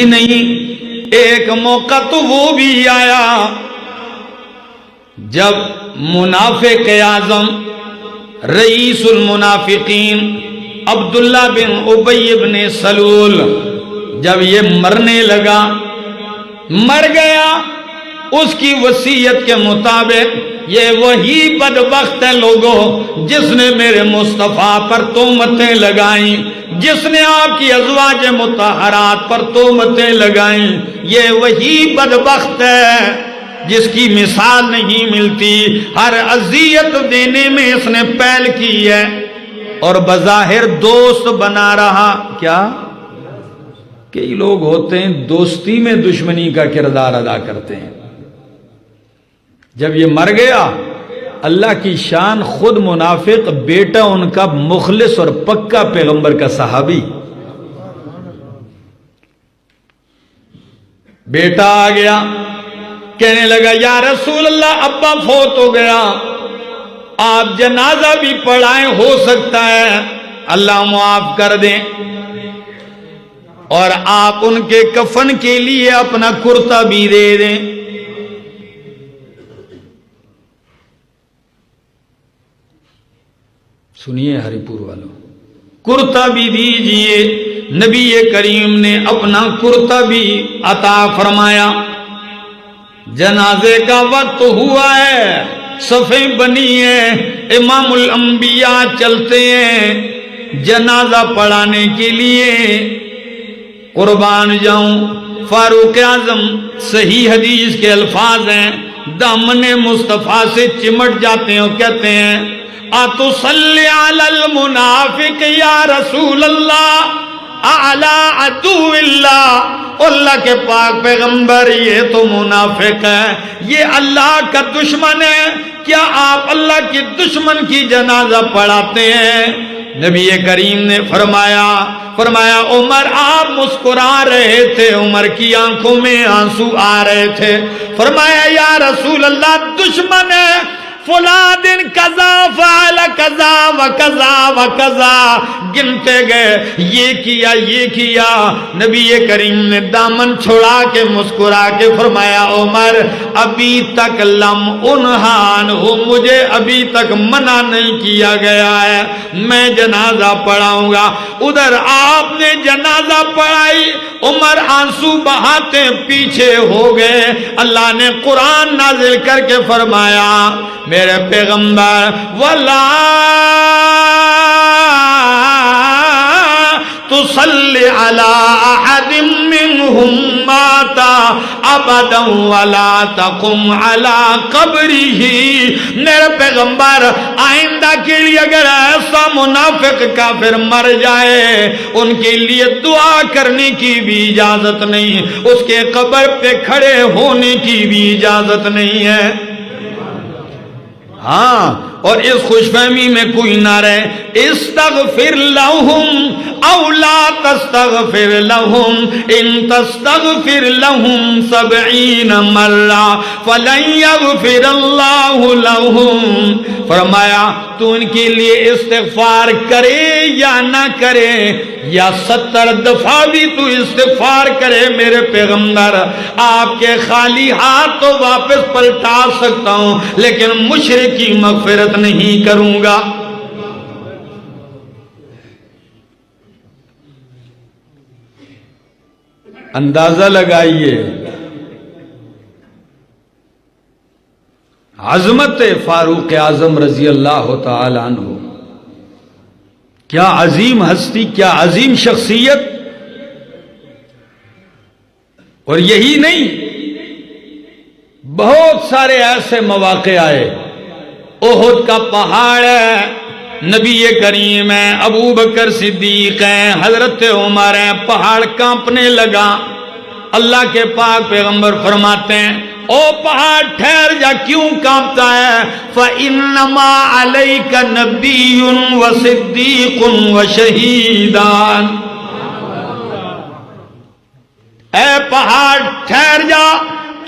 نہیں، ایک موقع تو وہ بھی آیا جب منافق اعظم رئیس المنافقین عبداللہ بن ابی بن سلول جب یہ مرنے لگا، مر گیا، اس کی وصیت کے مطابق یہ وہی بدبخت ہے لوگوں جس نے میرے مصطفیٰ پر تہمتیں لگائیں، جس نے آپ کی ازواج مطہرات پر تہمتیں لگائیں، یہ وہی بدبخت ہے جس کی مثال نہیں ملتی۔ ہر اذیت دینے میں اس نے پہل کی ہے اور بظاہر دوست بنا رہا۔ کیا کئی لوگ ہوتے ہیں دوستی میں دشمنی کا کردار ادا کرتے ہیں۔ جب یہ مر گیا، اللہ کی شان، خود منافق بیٹا ان کا مخلص اور پکا پیغمبر کا صحابی، بیٹا آ گیا، کہنے لگا یا رسول اللہ ابا فوت ہو گیا، آپ جنازہ بھی پڑھائیں، ہو سکتا ہے اللہ معاف کر دیں، اور آپ ان کے کفن کے لیے اپنا کرتا بھی دے دیں۔ سنیے ہری پور والوں، کرتا بھی دیجئے۔ نبی کریم نے اپنا کرتا بھی عطا فرمایا۔ جنازے کا وقت ہوا ہے، صفیں بنی ہیں، امام الانبیاء چلتے ہیں جنازہ پڑھانے کے لیے۔ قربان جاؤں، فاروق اعظم صحیح حدیث کے الفاظ ہیں، دامن مصطفیٰ سے چمٹ جاتے ہیں اور کہتے ہیں اتصلی علی المنافق یا رسول اللہ اعلی عدو اللہ۔ اللہ کے پاک پیغمبر یہ تو منافق ہے، یہ اللہ کا دشمن ہے، کیا آپ اللہ کے دشمن کی جنازہ پڑھاتے ہیں؟ نبی کریم نے فرمایا عمر آپ مسکرا رہے تھے، عمر کی آنکھوں میں آنسو آ رہے تھے۔ فرمایا یا رسول اللہ دشمن ہے، فلاں دن کذا فعل کذا و کذا و کذا، گنتے گئے، یہ کیا۔ نبی کریم نے دامن چھڑا کے مسکرا کے فرمایا عمر ابھی تک لم انہان ہو، مجھے ابھی تک منع نہیں کیا گیا ہے، میں جنازہ پڑھاؤں گا۔ ادھر آپ نے جنازہ پڑھائی، عمر آنسو بہاتے پیچھے ہو گئے۔ اللہ نے قرآن نازل کر کے فرمایا میرے پیغمبر وَلَا تُصَلِّ عَلَىٰ أَحَدٍ مِّنْهُمْ مَاتَ أَبَدًا وَلَا تَقُمْ عَلَىٰ قَبْرِهِ۔ میرے پیغمبر آئندہ کے لیے اگر ایسا منافق کافر مر جائے، ان کے لیے دعا کرنے کی بھی اجازت نہیں، اس کے قبر پہ کھڑے ہونے کی بھی اجازت نہیں ہے۔ ہاں، اور اس خوش فہمی میں کوئی نہ رہے، استغفر لہم او لا تستغفر لہم ان تستغفر لہم 70 مرہ فلن یغفر اللہ لہم۔ فرمایا تو ان کے لیے استغفار کرے یا نہ کرے، یا 70 دفعہ بھی تو استغفار کرے، میرے پیغمبر آپ کے خالی ہاتھ تو واپس پلٹا سکتا ہوں، لیکن مشرک کی مغفرت نہیں کروں گا۔ اندازہ لگائیے عظمت فاروق اعظم رضی اللہ تعالی عنہ، کیا عظیم ہستی، کیا عظیم شخصیت۔ اور یہی نہیں، بہت سارے ایسے مواقع آئے، احد کا پہاڑ ہے، نبی کریم ہے، ابو بکر صدیق ہیں، حضرت عمر ہیں، پہاڑ کانپنے لگا۔ اللہ کے پاک پیغمبر فرماتے ہیں او پہاڑ ٹھہر جا، کیوں کانپتا ہے؟ فَإِنَّمَا عَلَيْكَ نَبِيٌّ وَصِدِّيقٌ وَشَهِيدَانِ۔ اے پہاڑ ٹھہر جا،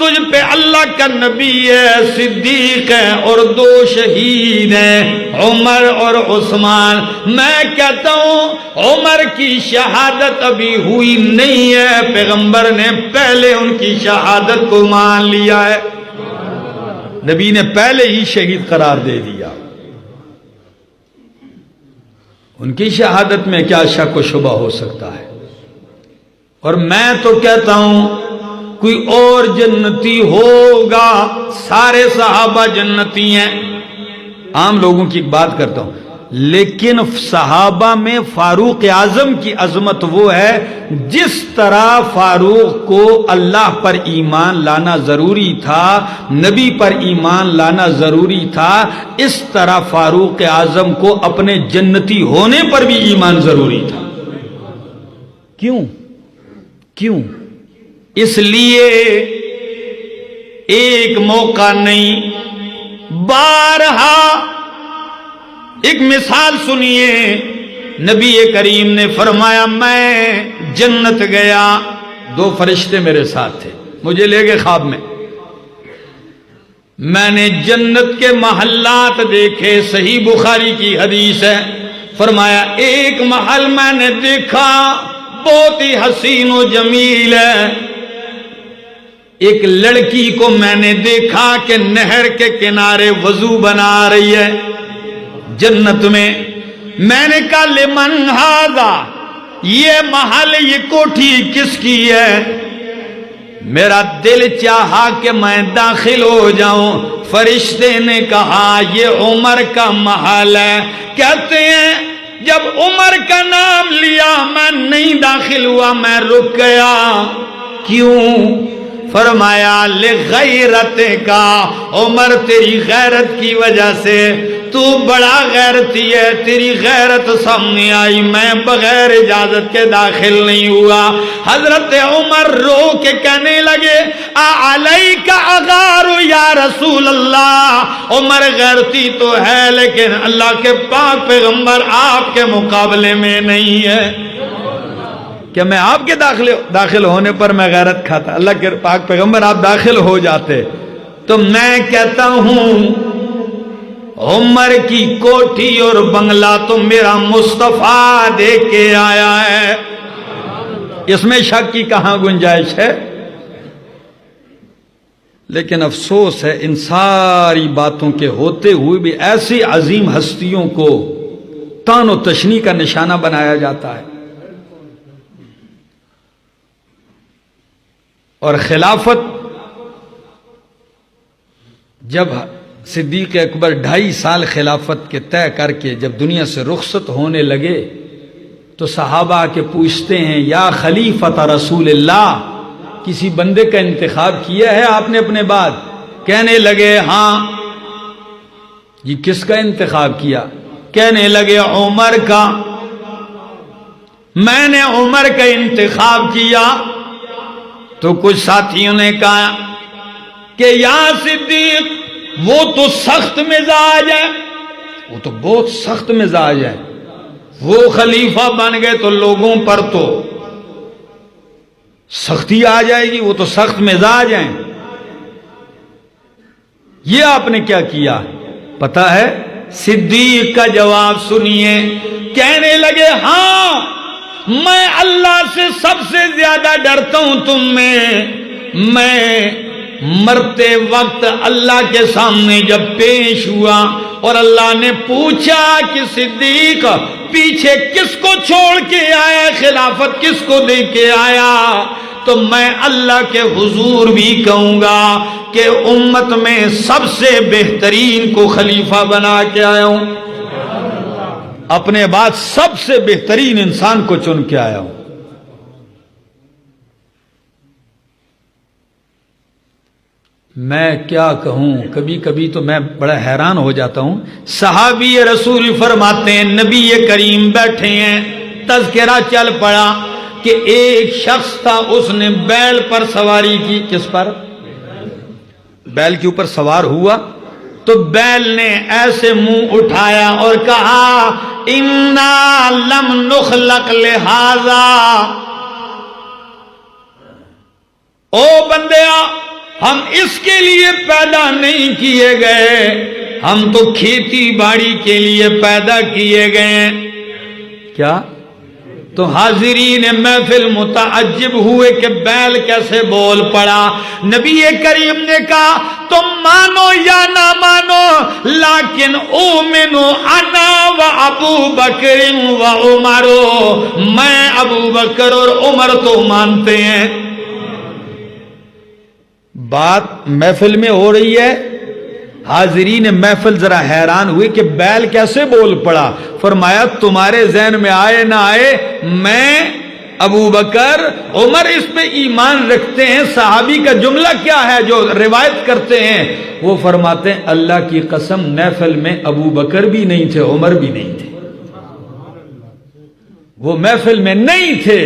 تجھ پہ اللہ کا نبی ہے، صدیق ہے اور 2 شہید ہیں، عمر اور عثمان۔ میں کہتا ہوں عمر کی شہادت ابھی ہوئی نہیں ہے، پیغمبر نے پہلے ان کی شہادت کو مان لیا ہے، نبی نے پہلے ہی شہید قرار دے دیا۔ ان کی شہادت میں کیا شک و شبہ ہو سکتا ہے؟ اور میں تو کہتا ہوں کوئی اور جنتی ہوگا، سارے صحابہ جنتی ہیں، عام لوگوں کی بات کرتا ہوں، لیکن صحابہ میں فاروق اعظم کی عظمت وہ ہے، جس طرح فاروق کو اللہ پر ایمان لانا ضروری تھا، نبی پر ایمان لانا ضروری تھا، اس طرح فاروق اعظم کو اپنے جنتی ہونے پر بھی ایمان ضروری تھا۔ کیوں؟ اس لیے ایک موقع نہیں، بارہا ایک مثال سنیے، نبی کریم نے فرمایا میں جنت گیا، 2 فرشتے میرے ساتھ تھے، مجھے لے گئے خواب میں نے جنت کے محلات دیکھے، صحیح بخاری کی حدیث ہے، فرمایا ایک محل میں نے دیکھا بہت ہی حسین و جمیل ہے، ایک لڑکی کو میں نے دیکھا کہ نہر کے کنارے وضو بنا رہی ہے جنت میں نے کہا لمن ھذا، یہ محل یہ کوٹھی کس کی ہے؟ میرا دل چاہا کہ میں داخل ہو جاؤں، فرشتے نے کہا یہ عمر کا محل ہے۔ کہتے ہیں جب عمر کا نام لیا میں نہیں داخل ہوا، میں رک گیا۔ کیوں؟ فرمایا لغیرت کا، عمر تیری غیرت کی وجہ سے، تو بڑا غیرتی ہے، تیری غیرت سامنے آئی، میں بغیر اجازت کے داخل نہیں ہوا۔ حضرت عمر رو کے کہنے لگے اعلیک اغار یا رسول اللہ، عمر غیرتی تو ہے لیکن اللہ کے پاک پیغمبر آپ کے مقابلے میں نہیں ہے۔ کہ میں آپ کے داخل ہونے پر میں غیرت کھاتا، اللہ کے پاک پیغمبر آپ داخل ہو جاتے۔ تو میں کہتا ہوں عمر کی کوٹھی اور بنگلہ تو میرا مصطفیٰ دے کے آیا ہے، اس میں شک کی کہاں گنجائش ہے؟ لیکن افسوس ہے ان ساری باتوں کے ہوتے ہوئے بھی ایسی عظیم ہستیوں کو طعن و تشنیع کا نشانہ بنایا جاتا ہے۔ اور خلافت جب صدیق اکبر 2.5 سال خلافت کے طے کر کے جب دنیا سے رخصت ہونے لگے تو صحابہ آ کے پوچھتے ہیں یا خلیفۃ رسول اللہ، کسی بندے کا انتخاب کیا ہے آپ نے اپنے بعد؟ کہنے لگے ہاں۔ یہ کس کا انتخاب کیا؟ کہنے لگے عمر کا۔ میں نے عمر کا انتخاب کیا۔ تو کچھ ساتھیوں نے کہا کہ یا صدیق وہ تو سخت مزاج ہے، وہ تو بہت سخت مزاج ہے، وہ خلیفہ بن گئے تو لوگوں پر تو سختی آ جائے گی، وہ تو سخت مزاج ہیں۔ یہ آپ نے کیا کیا پتا ہے؟ صدیق کا جواب سنیے، کہنے لگے ہاں میں اللہ سے سب سے زیادہ ڈرتا ہوں تم میں مرتے وقت اللہ کے سامنے جب پیش ہوا اور اللہ نے پوچھا کہ صدیق پیچھے کس کو چھوڑ کے آیا، خلافت کس کو دے کے آیا، تو میں اللہ کے حضور بھی کہوں گا کہ امت میں سب سے بہترین کو خلیفہ بنا کے آیا ہوں، اپنے بعد سب سے بہترین انسان کو چن کے آیا ہوں۔ میں کیا کہوں، کبھی کبھی تو میں بڑا حیران ہو جاتا ہوں۔ صحابی رسول فرماتے ہیں نبی کریم بیٹھے ہیں، تذکرہ چل پڑا کہ ایک شخص تھا، اس نے بیل پر سواری کی۔ کس پر؟ بیل کے اوپر سوار ہوا تو بیل نے ایسے منہ اٹھایا اور کہا انا لم نخلق لہذا، او بندیا ہم اس کے لیے پیدا نہیں کیے گئے، ہم تو کھیتی باڑی کے لیے پیدا کیے گئے۔ کیا؟ تو حاضرین محفل متعجب ہوئے کہ بیل کیسے بول پڑا۔ نبی کریم نے کہا تم مانو یا نہ مانو، لیکن اومنو انا و ابو بکر و عمر، میں ابو بکر اور عمر تو مانتے ہیں۔ بات محفل میں ہو رہی ہے، حاضرین محفل ذرا حیران ہوئے کہ بیل کیسے بول پڑا۔ فرمایا تمہارے ذہن میں آئے نہ آئے، میں ابو بکر عمر اس پہ ایمان رکھتے ہیں۔ صحابی کا جملہ کیا ہے جو روایت کرتے ہیں؟ وہ فرماتے ہیں اللہ کی قسم محفل میں ابو بکر بھی نہیں تھے، عمر بھی نہیں تھے، وہ محفل میں نہیں تھے،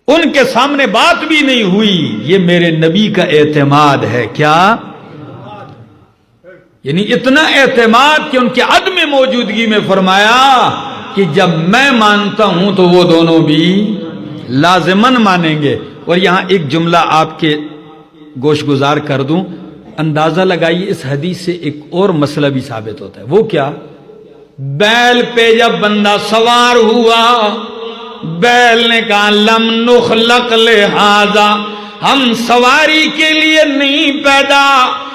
ان کے سامنے بات بھی نہیں ہوئی۔ یہ میرے نبی کا اعتماد ہے۔ کیا؟ یعنی اتنا اعتماد کہ ان کے عدم موجودگی میں فرمایا کہ جب میں مانتا ہوں تو وہ دونوں بھی لازماً مانیں گے۔ اور یہاں ایک جملہ آپ کے گوش گزار کر دوں، اندازہ لگائیے اس حدیث سے ایک اور مسئلہ بھی ثابت ہوتا ہے۔ وہ کیا؟ بیل پہ جب بندہ سوار ہوا، بیل نے کہا لم نخلق لہذا، ہم سواری کے لیے نہیں پیدا،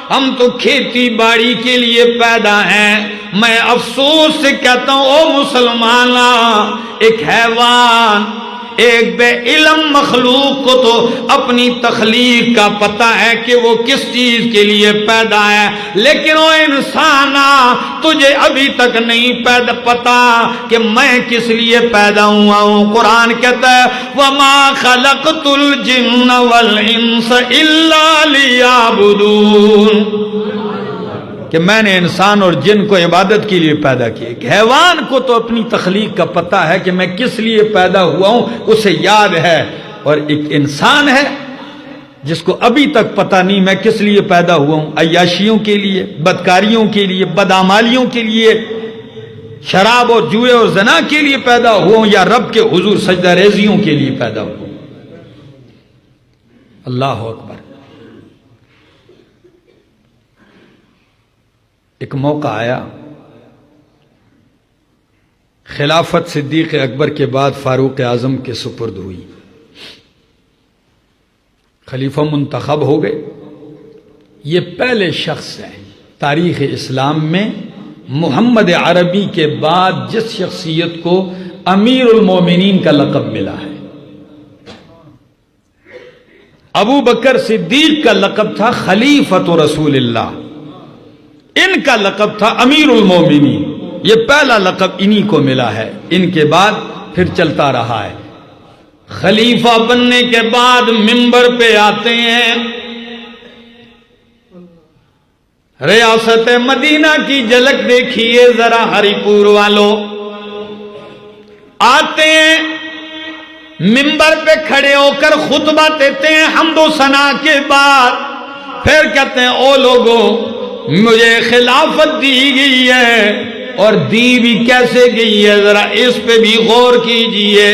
ہم تو کھیتی باڑی کے لیے پیدا ہیں۔ میں افسوس سے کہتا ہوں او مسلمانہ، ایک حیوان، ایک بے علم مخلوق کو تو اپنی تخلیق کا پتہ ہے کہ وہ کس چیز کے لیے پیدا ہے، لیکن وہ انسانا تجھے ابھی تک نہیں پتا کہ میں کس لیے پیدا ہوا ہوں۔ قرآن کہتا ہے وَمَا خَلَقْتُ الْجِنَّ وَالْإِنسَ إِلَّا لِيَعْبُدُونَ، کہ میں نے انسان اور جن کو عبادت کے لیے پیدا کیا۔ ایک حیوان کو تو اپنی تخلیق کا پتہ ہے کہ میں کس لیے پیدا ہوا ہوں، اسے یاد ہے، اور ایک انسان ہے جس کو ابھی تک پتہ نہیں میں کس لیے پیدا ہوا ہوں۔ عیاشیوں کے لیے، بدکاریوں کے لیے، بدعمالیوں کے لیے، شراب اور جوئے اور زنا کے لیے پیدا ہوا ہوں، یا رب کے حضور سجدہ ریزیوں کے لیے پیدا ہوا ہوں۔ اللہ اکبر۔ ایک موقع آیا، خلافت صدیق اکبر کے بعد فاروق اعظم کے سپرد ہوئی، خلیفہ منتخب ہو گئے۔ یہ پہلے شخص ہیں تاریخ اسلام میں محمد عربی کے بعد جس شخصیت کو امیر المومنین کا لقب ملا ہے۔ ابو بکر صدیق کا لقب تھا خلیفۃ رسول اللہ، ان کا لقب تھا امیر المومنین۔ یہ پہلا لقب انہی کو ملا ہے، ان کے بعد پھر چلتا رہا ہے۔ خلیفہ بننے کے بعد منبر پہ آتے ہیں، ریاست مدینہ کی جھلک دیکھیے ذرا ہری پور والوں، آتے ہیں منبر پہ کھڑے ہو کر خطبہ دیتے ہیں حمد و ثنا کے بعد، پھر کہتے ہیں او لوگوں مجھے خلافت دی گئی ہے، اور دی بھی کیسے گئی ہے ذرا اس پہ بھی غور کیجئے۔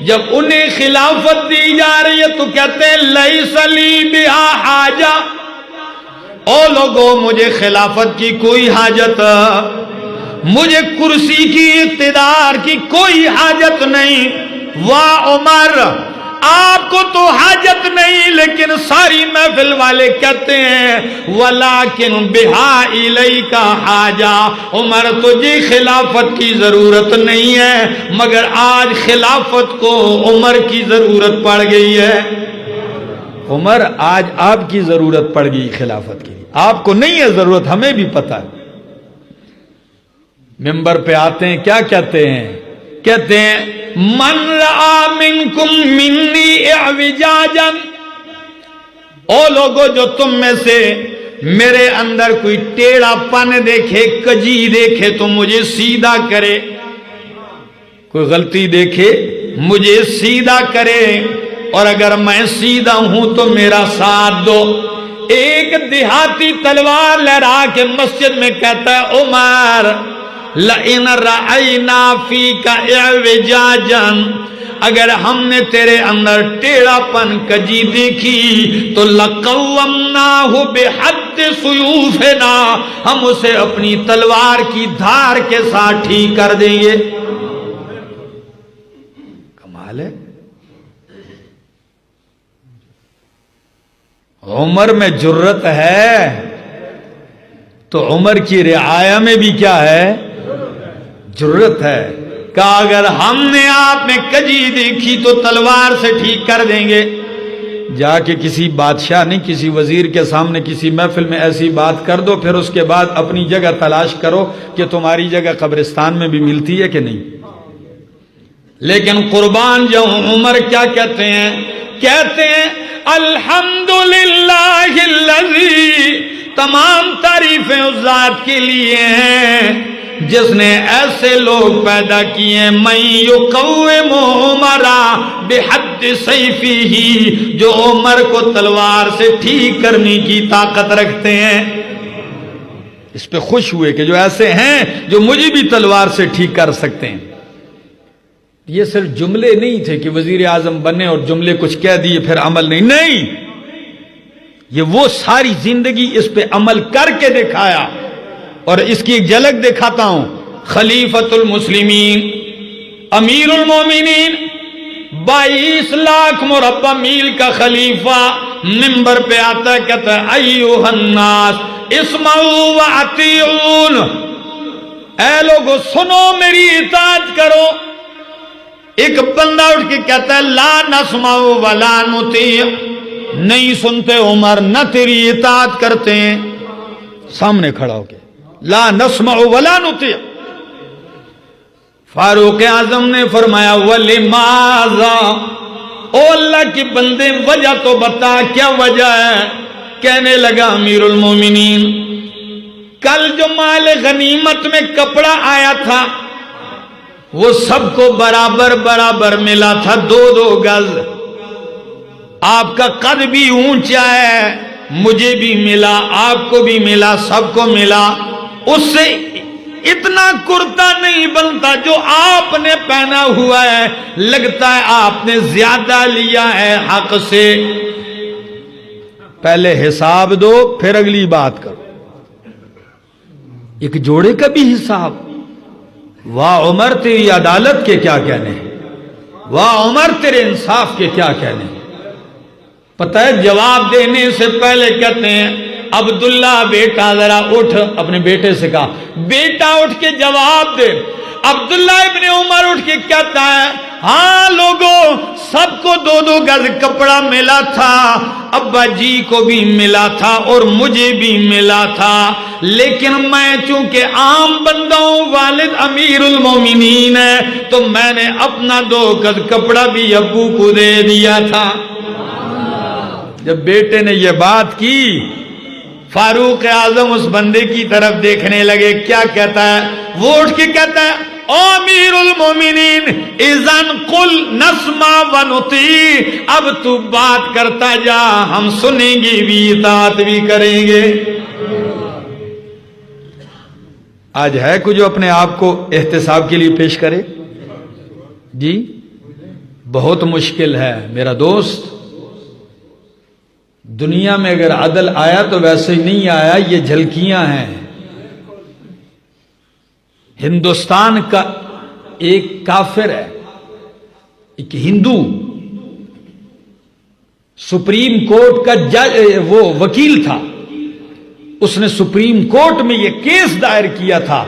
جب انہیں خلافت دی جا رہی ہے تو کہتے ہیں لیس لی بہا حاجہ، او لوگوں مجھے خلافت کی کوئی حاجت، مجھے کرسی کی اقتدار کی کوئی حاجت نہیں۔ واہ عمر، آپ کو تو حاجت نہیں، لیکن ساری محفل والے کہتے ہیں وَلَٰكِن بِهَا إِلَيْكَ حَاجَةٌ، عمر تجھے خلافت کی ضرورت نہیں ہے، مگر آج خلافت کو عمر کی ضرورت پڑ گئی ہے۔ عمر آج آپ کی ضرورت پڑ گئی خلافت کی، آپ کو نہیں ہے ضرورت، ہمیں بھی پتہ ہے۔ منبر پہ آتے ہیں، کیا کہتے ہیں؟ کہتے ہیں من رأى منکم منی اعوجاجا، او لوگو جو تم میں سے میرے اندر کوئی ٹیڑھا پن دیکھے، کجی دیکھے تو مجھے سیدھا کرے، کوئی غلطی دیکھے مجھے سیدھا کرے، اور اگر میں سیدھا ہوں تو میرا ساتھ دو۔ ایک دیہاتی تلوار لہرا کے مسجد میں کہتا ہے عمر لَإِنْ رَأَيْنَا فِيكَ اعْوِجَاجًا، اگر ہم نے تیرے اندر ٹیڑھا پن کجی دیکھی تو لقومناہ بحد سیوفنا، ہم اسے اپنی تلوار کی دھار کے ساتھ ٹھیک کر دیں گے۔ کمال ہے۔ عمر میں جرت ہے تو عمر کی رعایا میں بھی کیا ہے؟ جرت ہے۔ کہا اگر ہم نے آپ میں کجی دیکھی تو تلوار سے ٹھیک کر دیں گے۔ جا کے کسی بادشاہ نہیں، کسی وزیر کے سامنے کسی محفل میں ایسی بات کر دو، پھر اس کے بعد اپنی جگہ تلاش کرو کہ تمہاری جگہ قبرستان میں بھی ملتی ہے کہ نہیں۔ لیکن قربان جاؤں عمر کیا کہتے ہیں؟ کہتے ہیں الحمدللہ الذی، تمام تعریفیں اس ذات کے لیے ہیں جس نے ایسے لوگ پیدا کیے، من یقوم عمر بحد سیفہ، جو عمر کو تلوار سے ٹھیک کرنے کی طاقت رکھتے ہیں۔ اس پہ خوش ہوئے کہ جو ایسے ہیں جو مجھے بھی تلوار سے ٹھیک کر سکتے ہیں۔ یہ صرف جملے نہیں تھے کہ وزیر اعظم بنے اور جملے کچھ کہہ دیے پھر عمل نہیں، یہ وہ ساری زندگی اس پہ عمل کر کے دکھایا۔ اور اس کی ایک جھلک دکھاتا ہوں۔ خلیفۃ المسلمین امیر المومنین 22 لاکھ مربع میل کا خلیفہ منبر پہ آتا ہے، کہتا ہے ایھا الناس اسمعوا واطیعون، اے لوگو سنو میری اطاعت کرو۔ ایک بندہ اٹھ کے کہتا ہے لا نسمع ولا نطیع، نہیں سنتے عمر نہ تیری اطاعت کرتے ہیں۔ سامنے کھڑا ہو کے لا نسمع ولا نطیع۔ فاروق اعظم نے فرمایا ولماذا، او اللہ کی بندے وجہ تو بتا، کیا وجہ ہے؟ کہنے لگا امیر المومنین کل جو مال غنیمت میں کپڑا آیا تھا وہ سب کو برابر برابر ملا تھا، 2 گز۔ آپ کا قد بھی اونچا ہے، مجھے بھی ملا، آپ کو بھی ملا، سب کو ملا۔ اس سے اتنا کرتا نہیں بنتا جو آپ نے پہنا ہوا ہے، لگتا ہے آپ نے زیادہ لیا ہے حق سے۔ پہلے حساب دو پھر اگلی بات کرو۔ ایک جوڑے کا بھی حساب۔ واہ عمر تیری عدالت کے کیا کہنے ہیں، واہ عمر تیرے انصاف کے کیا کہنے ہیں۔ پتہ ہے جواب دینے سے پہلے کہتے ہیں عبداللہ بیٹا ذرا اٹھ، اپنے بیٹے سے کہا بیٹا اٹھ کے جواب دے۔ عبداللہ ابن عمر اٹھ کے کہتا ہے ہاں لوگوں سب کو 2 گز کپڑا ملا تھا، ابا جی کو بھی ملا تھا اور مجھے بھی ملا تھا، لیکن میں چونکہ عام بندہ ہوں، والد امیر المومنین ہے، تو میں نے اپنا 2 گز کپڑا بھی ابو کو دے دیا تھا۔ جب بیٹے نے یہ بات کی فاروق اعظم اس بندے کی طرف دیکھنے لگے، کیا کہتا ہے؟ وہ اٹھ کے کہتا ہے او امیر المومنین اذن قل نسمع ونطیع، اب تو بات کرتا جا، ہم سنیں گے بھی اطاعت بھی کریں گے۔ آج ہے کوئی جو اپنے آپ کو احتساب کے لیے پیش کرے؟ جی بہت مشکل ہے میرا دوست۔ دنیا میں اگر عدل آیا تو ویسے ہی نہیں آیا، یہ جھلکیاں ہیں۔ ہندوستان کا ایک کافر ہے، ایک ہندو، سپریم کورٹ کا جج، وہ وکیل تھا، اس نے سپریم کورٹ میں یہ کیس دائر کیا تھا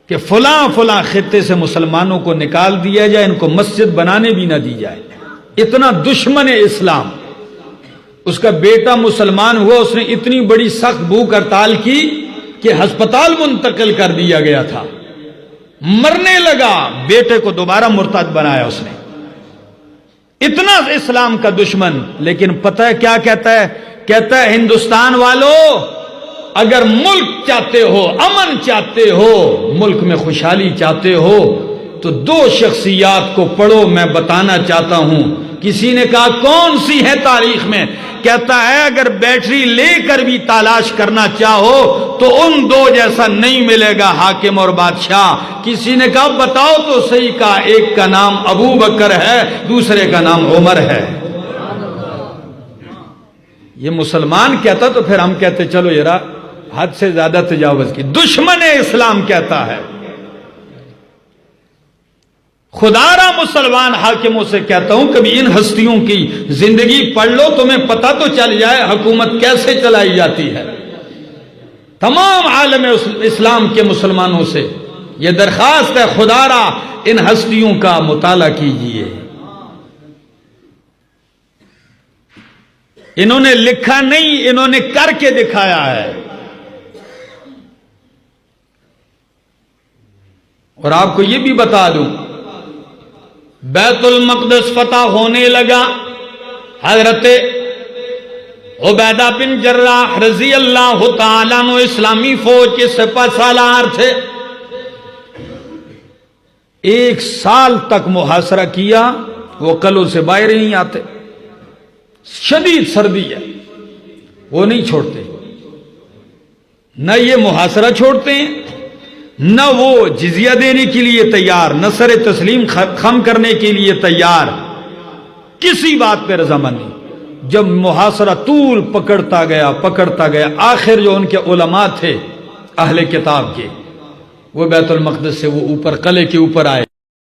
کہ فلاں فلاں خطے سے مسلمانوں کو نکال دیا جائے، ان کو مسجد بنانے بھی نہ دی جائے، اتنا دشمن اسلام۔ اس کا بیٹا مسلمان ہوا، اس نے اتنی بڑی سخت بھوک ہڑتال کی کہ ہسپتال منتقل کر دیا گیا تھا، مرنے لگا، بیٹے کو دوبارہ مرتد بنایا اس نے، اتنا اسلام کا دشمن۔ لیکن پتہ ہے کیا کہتا ہے؟ کہتا ہے ہندوستان والو اگر ملک چاہتے ہو، امن چاہتے ہو، ملک میں خوشحالی چاہتے ہو تو 2 شخصیات کو پڑھو، میں بتانا چاہتا ہوں۔ کسی نے کہا کون سی ہے تاریخ میں؟ کہتا ہے اگر بیٹری لے کر بھی تلاش کرنا چاہو تو ان دو جیسا نہیں ملے گا حاکم اور بادشاہ۔ کسی نے کہا بتاؤ تو صحیح، کہا ایک کا نام ابو بکر ہے، دوسرے کا نام عمر ہے۔ یہ مسلمان کہتا تو پھر ہم کہتے چلو یار حد سے زیادہ تجاوز کی۔ دشمن اسلام کہتا ہے، خدا را مسلمان حاکموں سے کہتا ہوں کبھی ان ہستیوں کی زندگی پڑھ لو، تمہیں پتہ تو چل جائے حکومت کیسے چلائی جاتی ہے۔ تمام عالم اسلام کے مسلمانوں سے یہ درخواست ہے، خدا را ان ہستیوں کا مطالعہ کیجئے۔ انہوں نے لکھا نہیں، انہوں نے کر کے دکھایا ہے۔ اور آپ کو یہ بھی بتا دوں، بیت المقدس فتح ہونے لگا، حضرت عبیدہ بن جراح رضی اللہ تعالیٰ عنہ اسلامی فوج کے سپہ سالار تھے۔ 1 سال تک محاصرہ کیا، وہ قلعوں سے باہر ہی نہیں آتے، شدید سردی ہے، وہ نہیں چھوڑتے، نہ یہ محاصرہ چھوڑتے ہیں، نہ وہ جزیہ دینے کے لیے تیار، نہ سر تسلیم خم کرنے کے لیے تیار، کسی بات پہ رضامند نہیں۔ جب محاصرہ طول پکڑتا گیا، آخر جو ان کے علماء تھے اہل کتاب کے، وہ بیت المقدس سے وہ اوپر قلعے کے اوپر آئے،